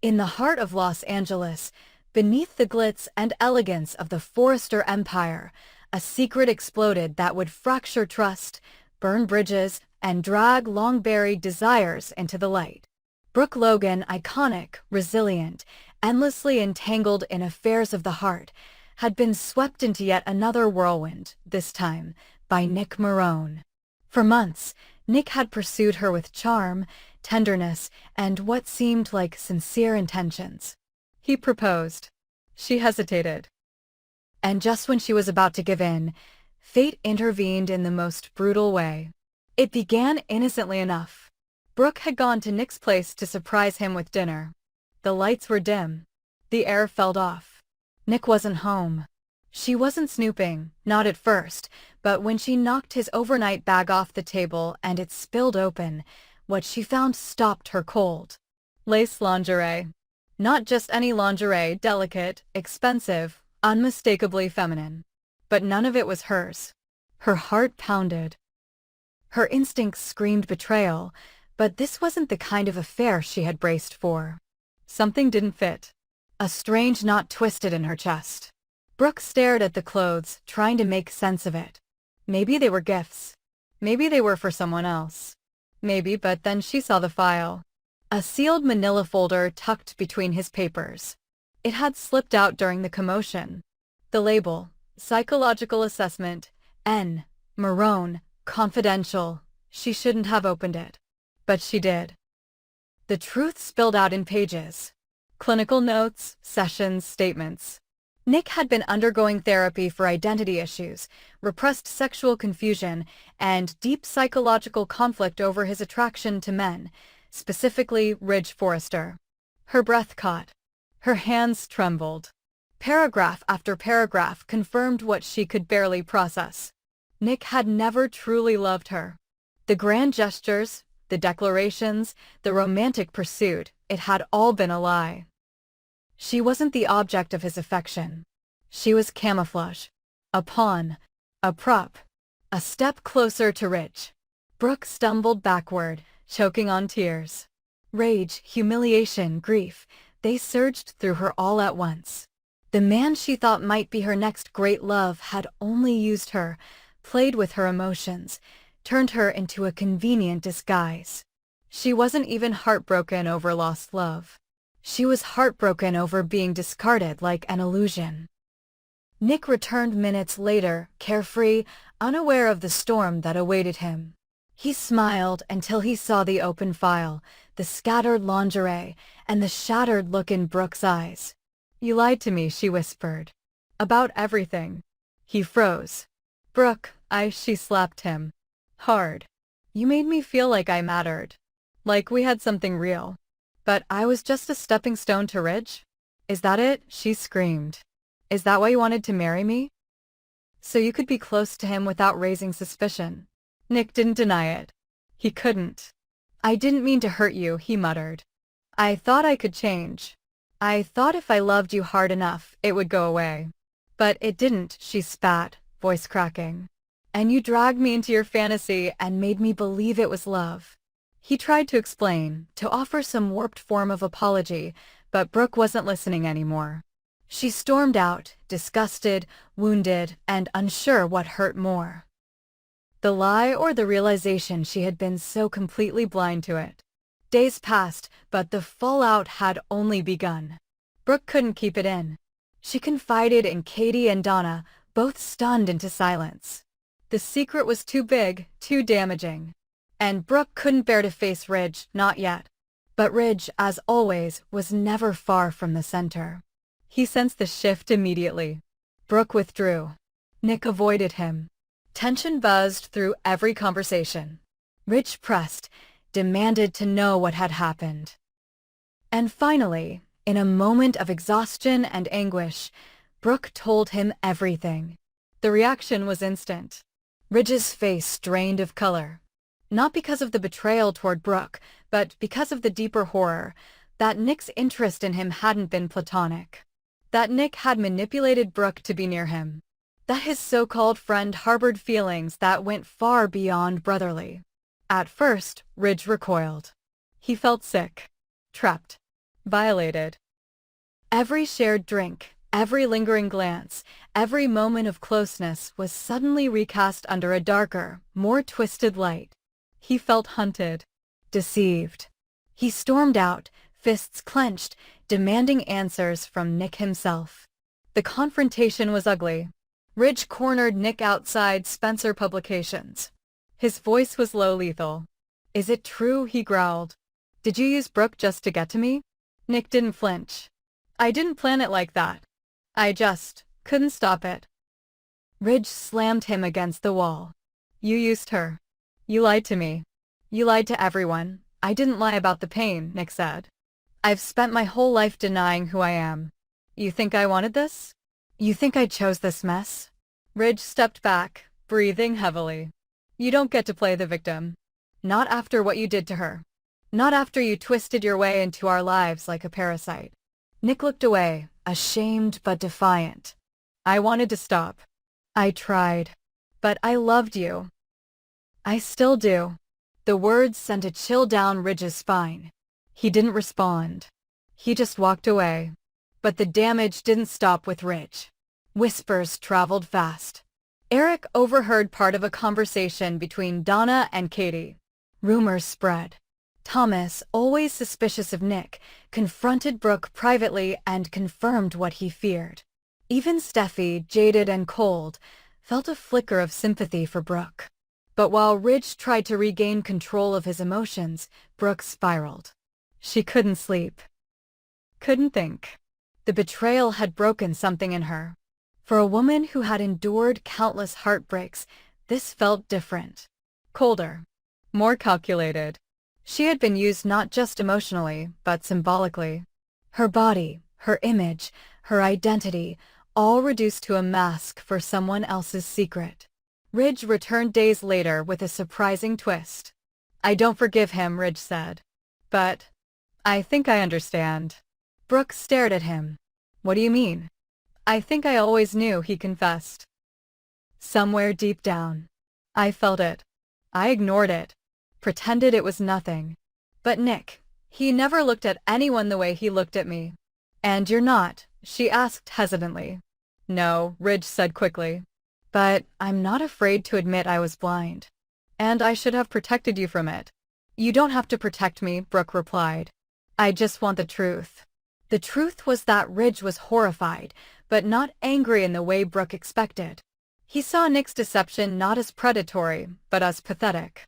In the heart of Los Angeles, beneath the glitz and elegance of the Forrester Empire, a secret exploded that would fracture trust, burn bridges, and drag long-buried desires into the light. Brooke Logan, iconic, resilient, endlessly entangled in affairs of the heart, had been swept into yet another whirlwind, this time by Nick Marone. For months, Nick had pursued her with charm, tenderness, and what seemed like sincere intentions. He proposed. She hesitated. And just when she was about to give in, fate intervened in the most brutal way. It began innocently enough. Brooke had gone to Nick's place to surprise him with dinner. The lights were dim. The air felt off. Nick wasn't home. She wasn't snooping, not at first, but when she knocked his overnight bag off the table and it spilled open, what she found stopped her cold. Lace lingerie. Not just any lingerie, delicate, expensive, unmistakably feminine. But none of it was hers. Her heart pounded. Her instincts screamed betrayal, but this wasn't the kind of affair she had braced for. Something didn't fit. A strange knot twisted in her chest. Brooke stared at the clothes, trying to make sense of it. Maybe they were gifts. Maybe they were for someone else. Maybe, but then she saw the file. A sealed manila folder tucked between his papers. It had slipped out during the commotion. The label, Psychological Assessment, N. Marone, Confidential. She shouldn't have opened it. But she did. The truth spilled out in pages. Clinical notes, sessions, statements. Nick had been undergoing therapy for identity issues, repressed sexual confusion, and deep psychological conflict over his attraction to men, specifically Ridge Forrester. Her breath caught. Her hands trembled. Paragraph after paragraph confirmed what she could barely process. Nick had never truly loved her. The grand gestures, the declarations, the romantic pursuit, it had all been a lie. She wasn't the object of his affection. She was camouflage. A pawn. A prop. A step closer to Ridge. Brooke stumbled backward, choking on tears. Rage, humiliation, grief, they surged through her all at once. The man she thought might be her next great love had only used her, played with her emotions, turned her into a convenient disguise. She wasn't even heartbroken over lost love. She was heartbroken over being discarded like an illusion. Nick returned minutes later, carefree, unaware of the storm that awaited him. He smiled until he saw the open file, the scattered lingerie, and the shattered look in Brooke's eyes. "You lied to me," she whispered. "About everything." He froze. "Brooke, she slapped him. Hard. "You made me feel like I mattered. Like we had something real. But I was just a stepping stone to Ridge? Is that it?" she screamed. "Is that why you wanted to marry me? So you could be close to him without raising suspicion?" Nick didn't deny it. He couldn't. "I didn't mean to hurt you," he muttered. "I thought I could change. I thought if I loved you hard enough, it would go away. But it didn't," she spat, voice cracking. "And you dragged me into your fantasy and made me believe it was love." He tried to explain, to offer some warped form of apology, but Brooke wasn't listening anymore. She stormed out, disgusted, wounded, and unsure what hurt more. The lie or the realization she had been so completely blind to it. Days passed, but the fallout had only begun. Brooke couldn't keep it in. She confided in Katie and Donna, both stunned into silence. The secret was too big, too damaging. And Brooke couldn't bear to face Ridge, not yet. But Ridge, as always, was never far from the center. He sensed the shift immediately. Brooke withdrew. Nick avoided him. Tension buzzed through every conversation. Ridge pressed, demanded to know what had happened. And finally, in a moment of exhaustion and anguish, Brooke told him everything. The reaction was instant. Ridge's face drained of color. Not because of the betrayal toward Brooke, but because of the deeper horror, that Nick's interest in him hadn't been platonic. That Nick had manipulated Brooke to be near him. That his so-called friend harbored feelings that went far beyond brotherly. At first, Ridge recoiled. He felt sick. Trapped. violated. Every shared drink, every lingering glance, every moment of closeness was suddenly recast under a darker, more twisted light. He felt hunted, deceived. He stormed out, fists clenched, demanding answers from Nick himself. The confrontation was ugly. Ridge cornered Nick outside Spencer Publications. His voice was low lethal. "Is it true?" he growled. "Did you use Brooke just to get to me?" Nick didn't flinch. "I didn't plan it like that. I just couldn't stop it." Ridge slammed him against the wall. "You used her. You lied to me. You lied to everyone." "I didn't lie about the pain," Nick said. "I've spent my whole life denying who I am. You think I wanted this? You think I chose this mess?" Ridge stepped back, breathing heavily. "You don't get to play the victim. Not after what you did to her. Not after you twisted your way into our lives like a parasite." Nick looked away, ashamed but defiant. "I wanted to stop. I tried. But I loved you. I still do." The words sent a chill down Ridge's spine. He didn't respond. He just walked away. But the damage didn't stop with Ridge. Whispers traveled fast. Eric overheard part of a conversation between Donna and Katie. Rumors spread. Thomas, always suspicious of Nick, confronted Brooke privately and confirmed what he feared. Even Steffi, jaded and cold, felt a flicker of sympathy for Brooke. But while Ridge tried to regain control of his emotions, Brooke spiraled. She couldn't sleep. Couldn't think. The betrayal had broken something in her. For a woman who had endured countless heartbreaks, this felt different. Colder. More calculated. She had been used not just emotionally, but symbolically. Her body, her image, her identity, all reduced to a mask for someone else's secret. Ridge returned days later with a surprising twist. "I don't forgive him," Ridge said. "But I think I understand." Brooke stared at him. "What do you mean?" "I think I always knew," he confessed. "Somewhere deep down. I felt it. I ignored it. Pretended it was nothing. But Nick, he never looked at anyone the way he looked at me." "And you're not?" she asked hesitantly. "No," Ridge said quickly. "But I'm not afraid to admit I was blind. And I should have protected you from it." "You don't have to protect me," Brooke replied. "I just want the truth." The truth was that Ridge was horrified, but not angry in the way Brooke expected. He saw Nick's deception not as predatory, but as pathetic.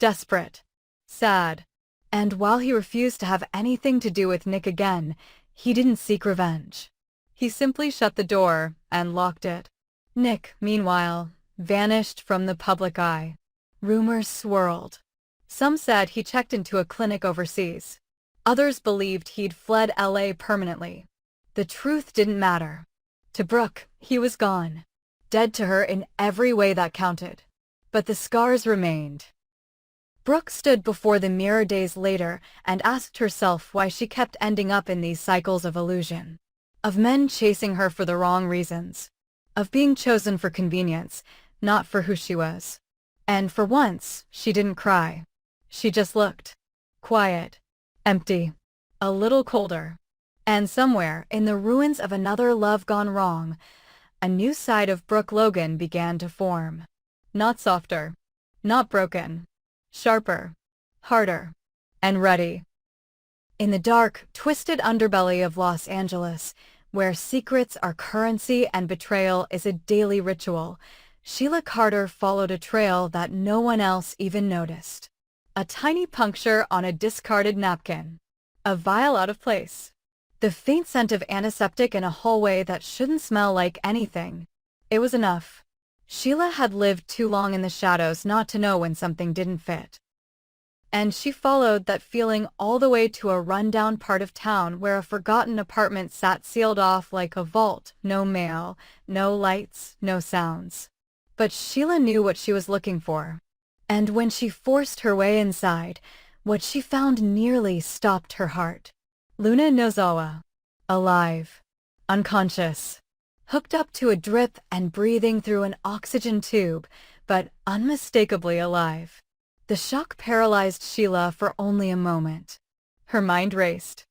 Desperate. Sad. And while he refused to have anything to do with Nick again, he didn't seek revenge. He simply shut the door and locked it. Nick, meanwhile, vanished from the public eye. Rumors swirled. Some said he checked into a clinic overseas. Others believed he'd fled LA permanently. The truth didn't matter. To Brooke, he was gone. Dead to her in every way that counted. But the scars remained. Brooke stood before the mirror days later and asked herself why she kept ending up in these cycles of illusion. Of men chasing her for the wrong reasons. Of being chosen for convenience, not for who she was. And for once, she didn't cry. She just looked. Quiet. Empty. A little colder. And somewhere, in the ruins of another love gone wrong, a new side of Brooke Logan began to form. Not softer. Not broken. Sharper. Harder. And ready. In the dark, twisted underbelly of Los Angeles, where secrets are currency and betrayal is a daily ritual, Sheila Carter followed a trail that no one else even noticed. A tiny puncture on a discarded napkin. A vial out of place. The faint scent of antiseptic in a hallway that shouldn't smell like anything. It was enough. Sheila had lived too long in the shadows not to know when something didn't fit. And she followed that feeling all the way to a rundown part of town where a forgotten apartment sat sealed off like a vault, no mail, no lights, no sounds. But Sheila knew what she was looking for. And when she forced her way inside, what she found nearly stopped her heart. Luna Nozawa. Alive. Unconscious. Hooked up to a drip and breathing through an oxygen tube, but unmistakably alive. The shock paralyzed Sheila for only a moment. Her mind raced.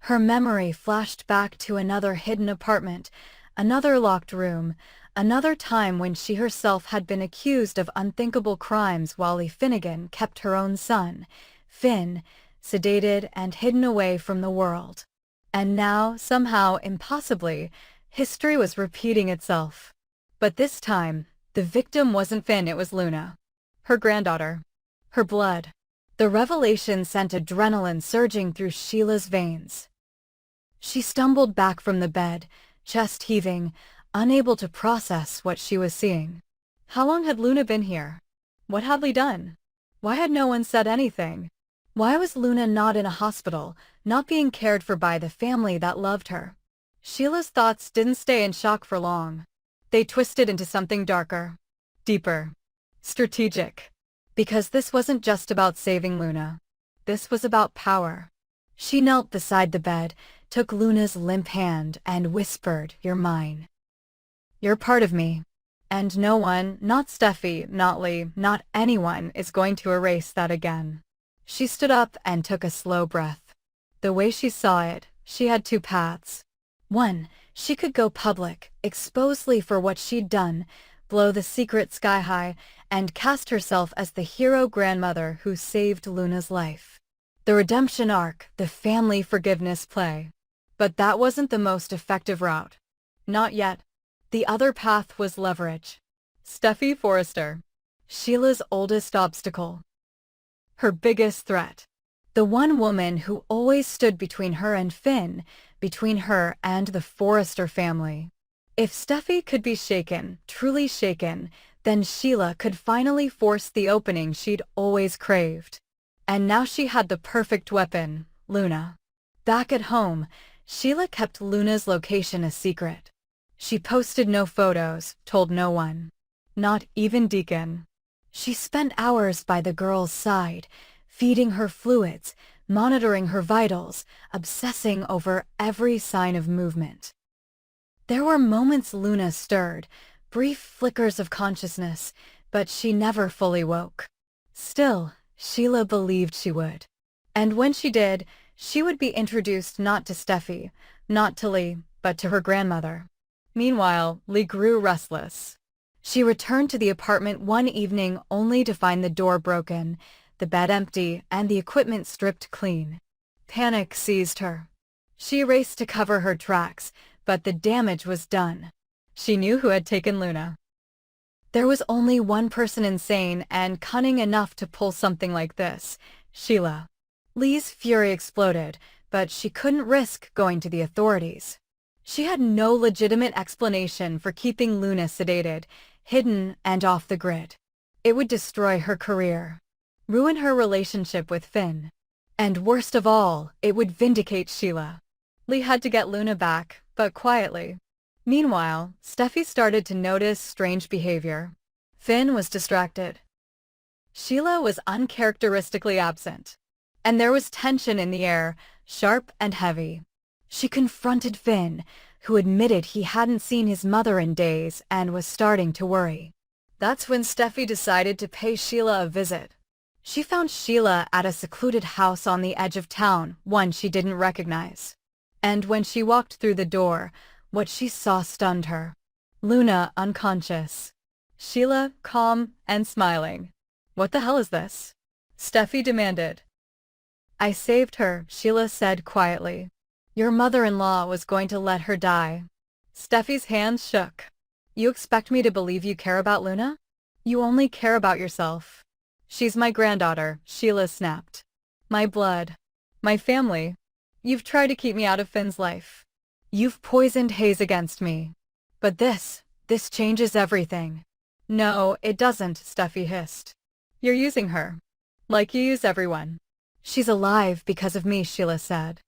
Her memory flashed back to another hidden apartment, another locked room, another time when she herself had been accused of unthinkable crimes while Lee Finnegan kept her own son, Finn, sedated and hidden away from the world. And now, somehow, impossibly, history was repeating itself. But this time, the victim wasn't Finn, it was Luna. Her granddaughter. Her blood. The revelation sent adrenaline surging through Sheila's veins. She stumbled back from the bed, chest heaving, unable to process what she was seeing. How long had Luna been here? What had Lee done? Why had no one said anything? Why was Luna not in a hospital, not being cared for by the family that loved her? Sheila's thoughts didn't stay in shock for long. They twisted into something darker, deeper, strategic. Because this wasn't just about saving Luna. This was about power. She knelt beside the bed, took Luna's limp hand, and whispered, "You're mine. You're part of me. And no one, not Steffi, not Lee, not anyone, is going to erase that again." She stood up and took a slow breath. The way she saw it, she had two paths. One, she could go public, expose Lee for what she'd done, blow the secret sky high, and cast herself as the hero grandmother who saved Luna's life. The redemption arc, the family forgiveness play. But that wasn't the most effective route. Not yet. The other path was leverage. Steffi Forrester. Sheila's oldest obstacle. Her biggest threat. The one woman who always stood between her and Finn, between her and the Forrester family. If Steffi could be shaken, truly shaken, then Sheila could finally force the opening she'd always craved. And now she had the perfect weapon, Luna. Back at home, Sheila kept Luna's location a secret. She posted no photos, told no one. Not even Deacon. She spent hours by the girl's side, feeding her fluids, monitoring her vitals, obsessing over every sign of movement. There were moments Luna stirred, brief flickers of consciousness, but she never fully woke. Still, Sheila believed she would. And when she did, she would be introduced not to Steffi, not to Lee, but to her grandmother. Meanwhile, Lee grew restless. She returned to the apartment one evening only to find the door broken, the bed empty, and the equipment stripped clean. Panic seized her. She raced to cover her tracks, but the damage was done. She knew who had taken Luna. There was only one person insane and cunning enough to pull something like this, Sheila. Lee's fury exploded, but she couldn't risk going to the authorities. She had no legitimate explanation for keeping Luna sedated, hidden, and off the grid. It would destroy her career, ruin her relationship with Finn. And worst of all, it would vindicate Sheila. Lee had to get Luna back, but quietly. Meanwhile, Steffi started to notice strange behavior. Finn was distracted. Sheila was uncharacteristically absent. And there was tension in the air, sharp and heavy. She confronted Finn, who admitted he hadn't seen his mother in days and was starting to worry. That's when Steffi decided to pay Sheila a visit. She found Sheila at a secluded house on the edge of town, one she didn't recognize. And when she walked through the door, what she saw stunned her. Luna unconscious. Sheila calm and smiling. "What the hell is this?" Steffi demanded. "I saved her," Sheila said quietly. "Your mother-in-law was going to let her die." Steffi's hands shook. "You expect me to believe you care about Luna? You only care about yourself." "She's my granddaughter," Sheila snapped. "My blood. My family. You've tried to keep me out of Finn's life. You've poisoned Hayes against me. But this changes everything." "No, it doesn't," Steffi hissed. "You're using her. Like you use everyone." "She's alive because of me," Sheila said.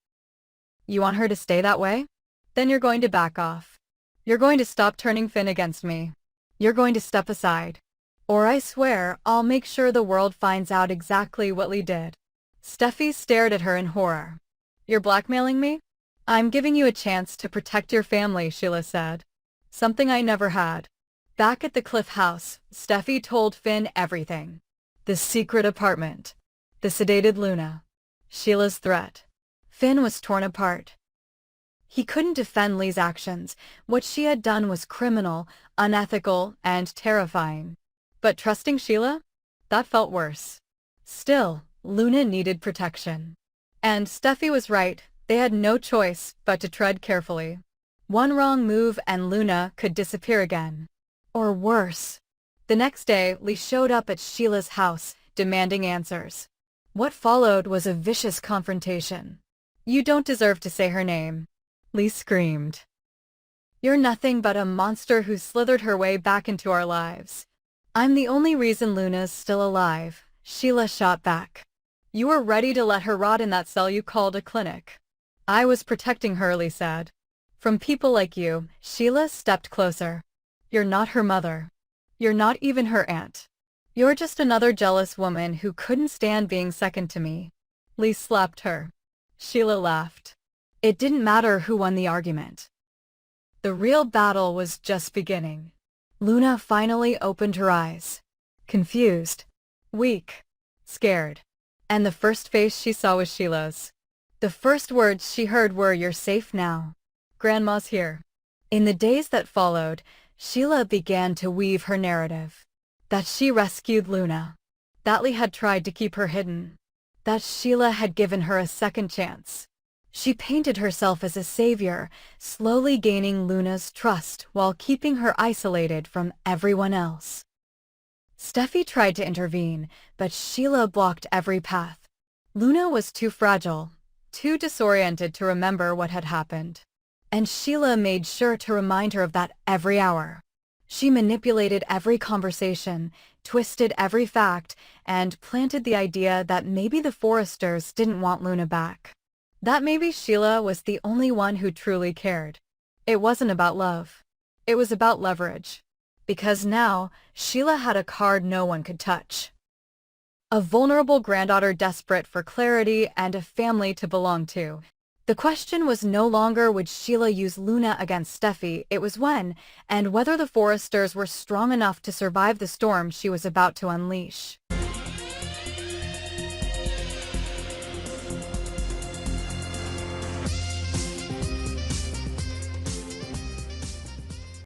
"You want her to stay that way? Then you're going to back off. You're going to stop turning Finn against me. You're going to step aside. Or I swear I'll make sure the world finds out exactly what Lee did." Steffi stared at her in horror. "You're blackmailing me?" "I'm giving you a chance to protect your family," Sheila said. "Something I never had." Back at the Cliff House, Steffi told Finn everything. The secret apartment. The sedated Luna. Sheila's threat. Finn was torn apart. He couldn't defend Lee's actions. What she had done was criminal, unethical, and terrifying. But trusting Sheila? That felt worse. Still, Luna needed protection. And Steffi was right, they had no choice but to tread carefully. One wrong move and Luna could disappear again. Or worse. The next day, Lee showed up at Sheila's house, demanding answers. What followed was a vicious confrontation. "You don't deserve to say her name," Lee screamed. "You're nothing but a monster who slithered her way back into our lives." "I'm the only reason Luna's still alive," Sheila shot back. "You were ready to let her rot in that cell you called a clinic." "I was protecting her," Lee said. "From people like you." Sheila stepped closer. "You're not her mother. You're not even her aunt. You're just another jealous woman who couldn't stand being second to me." Lee slapped her. Sheila laughed. It didn't matter who won the argument. The real battle was just beginning. Luna finally opened her eyes. Confused. Weak. Scared. And the first face she saw was Sheila's. The first words she heard were, "You're safe now. Grandma's here." In the days that followed, Sheila began to weave her narrative. That she rescued Luna. That Lee had tried to keep her hidden. That Sheila had given her a second chance. She painted herself as a savior, slowly gaining Luna's trust while keeping her isolated from everyone else. Steffi tried to intervene, but Sheila blocked every path. Luna was too fragile, too disoriented to remember what had happened. And Sheila made sure to remind her of that every hour. She manipulated every conversation, twisted every fact, and planted the idea that maybe the Forresters didn't want Luna back. That maybe Sheila was the only one who truly cared. It wasn't about love. It was about leverage. Because now, Sheila had a card no one could touch. A vulnerable granddaughter desperate for clarity and a family to belong to. The question was no longer would Sheila use Luna against Steffi, it was when, and whether the Forresters were strong enough to survive the storm she was about to unleash.